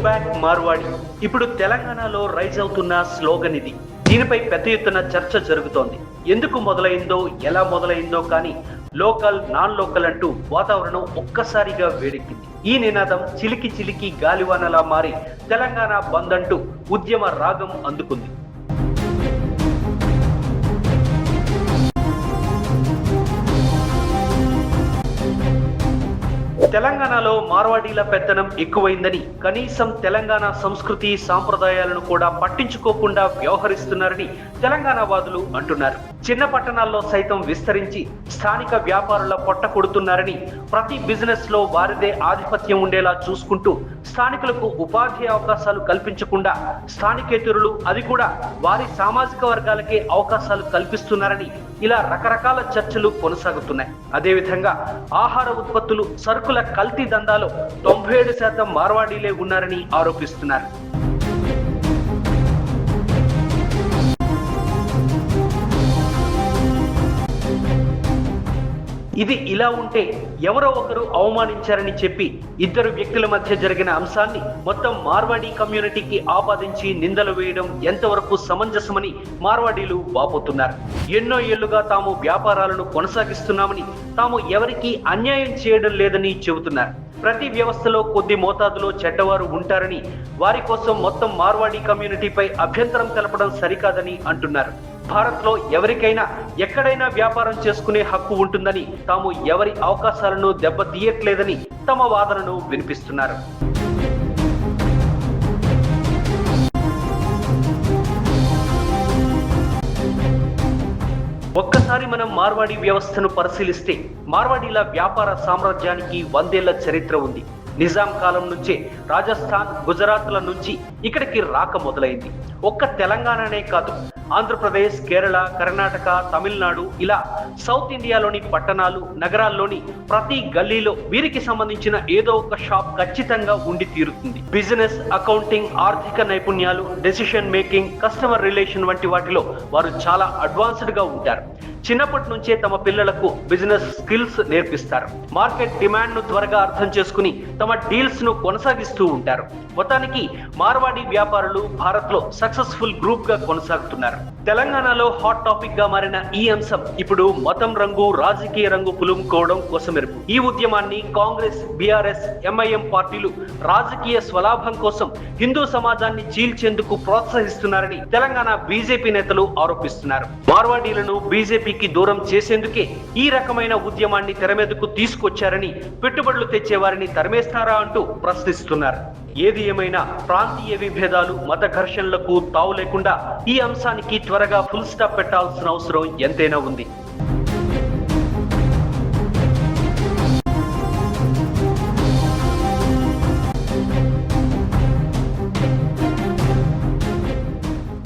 Back Marwadi ఇప్పుడు తెలంగాణలో rise అవుతున్న స్లోగన్ ఇది. దీనిపై పెద్ద ఎత్తున చర్చ జరుగుతోంది. ఎందుకు మొదలైందో, ఎలా మొదలైందో కానీ లోకల్ నాన్ లోకల్ అంటూ వాతావరణం ఒక్కసారిగా వేడెక్కింది. ఈ నినాదం చిలికి చిలికి గాలివానలా మారి తెలంగాణ బంద్ అంటూ ఉద్యమ రాగం అందుకుంది. తెలంగాణలో మార్వాడీల పెత్తనం ఎక్కువైందని, కనీసం తెలంగాణ సంస్కృతి సాంప్రదాయాలను కూడా పట్టించుకోకుండా వ్యవహరిస్తున్నారని తెలంగాణ వాదులు అంటున్నారు. చిన్న పట్టణాల్లో సైతం విస్తరించి స్థానిక వ్యాపారుల పొట్ట కొడుతున్నారని, ప్రతి బిజినెస్ లో వారిదే ఆధిపత్యం ఉండేలా చూసుకుంటూ స్థానికులకు ఉపాధి అవకాశాలు కల్పించకుండా స్థానికేతరులు, అది కూడా వారి సామాజిక వర్గాలకే అవకాశాలు కల్పిస్తున్నారని ఇలా రకరకాల చర్చలు కొనసాగుతున్నాయి. అదేవిధంగా ఆహార ఉత్పత్తులు, సరుకుల కల్తీ దందాలో 97% మార్వాడీలే ఉన్నారని ఆరోపిస్తున్నారు. ఇది ఇలా ఉంటే ఎవరో ఒకరు అవమానించారని చెప్పి ఇద్దరు వ్యక్తుల మధ్య జరిగిన అంశాన్ని మొత్తం మార్వాడీ కమ్యూనిటీకి ఆపాదించి నిందలు వేయడం ఎంతవరకు సమంజసమని మార్వాడీలు వాపోతున్నారు. ఎన్నో ఏళ్లుగా తాము వ్యాపారాలను కొనసాగిస్తున్నామని, తాము ఎవరికీ అన్యాయం చేయడం లేదని చెబుతున్నారు. ప్రతి వ్యవస్థలో కొద్ది మోతాదులో చెడ్డవారు ఉంటారని, వారి కోసం మొత్తం మార్వాడీ కమ్యూనిటీపై అభ్యంతరం తెలపడం సరికాదని అంటున్నారు. భారత్లో ఎవరికైనా ఎక్కడైనా వ్యాపారం చేసుకునే హక్కు ఉంటుందని, తాము ఎవరి అవకాశాలను దెబ్బతీయట్లేదని తమ వాదనను వినిపిస్తున్నారు. ఒక్కసారి మనం మార్వాడీ వ్యవస్థను పరిశీలిస్తే మార్వాడీల వ్యాపార సామ్రాజ్యానికి 100 ఏళ్ల చరిత్ర ఉంది. నిజాం కాలం నుంచే రాజస్థాన్, గుజరాత్ల నుంచి ఇక్కడికి రాక మొదలైంది. ఒక్క తెలంగాణనే కాదు, ఆంధ్రప్రదేశ్, కేరళ, కర్ణాటక, తమిళనాడు, ఇలా సౌత్ ఇండియాలోని పట్టణాలు, నగరాల్లోని ప్రతి గల్లీలో వీరికి సంబంధించిన ఏదో ఒక షాప్ ఖచ్చితంగా ఉండి తీరుతుంది. బిజినెస్, అకౌంటింగ్, ఆర్థిక నైపుణ్యాలు, డెసిషన్ మేకింగ్, కస్టమర్ రిలేషన్ వంటి వాటిలో వారు చాలా అడ్వాన్స్డ్ గా ఉంటారు. చిన్నప్పటి నుంచే తమ పిల్లలకు బిజినెస్ స్కిల్స్ నేర్పిస్తారు. మార్కెట్ డిమాండ్ ను త్వరగా అర్థం చేసుకుని తమ డీల్స్ ను కొనసాగిస్తూ ఉంటారు. మొత్తానికి మార్వాడీ వ్యాపారులు భారత్ లో సక్సెస్ఫుల్ గ్రూప్ గా కొనసాగుతున్నారు. తెలంగాణలో హాట్ టాపిక్ గా మారిన ఈ అంశం ఇప్పుడు మతం రంగు, రాజకీయ రంగు పులుముకోవడం కోసమెరుపు. ఈ ఉద్యమాన్ని కాంగ్రెస్, బీఆర్ఎస్, ఎంఐఎం పార్టీలు రాజకీయ స్వలాభం కోసం హిందూ సమాజాన్ని చీల్చేందుకు ప్రోత్సహిస్తున్నారని తెలంగాణ బీజేపీ నేతలు ఆరోపిస్తున్నారు. మార్వాడీలను బీజేపీకి దూరం చేసేందుకే ఈ రకమైన ఉద్యమాన్ని తెరమీదకు తీసుకొచ్చారని, పెట్టుబడులు తెచ్చేవారిని తరిమేస్తారా అంటూ ప్రశ్నిస్తున్నారు. ఏది ఏమైనా ప్రాంతీయ విభేదాలు, మత ఘర్షణలకు తావు లేకుండా ఈ అంశానికి త్వరగా ఫుల్ స్టాప్ పెట్టాల్సిన అవసరం ఎంతైనా ఉంది.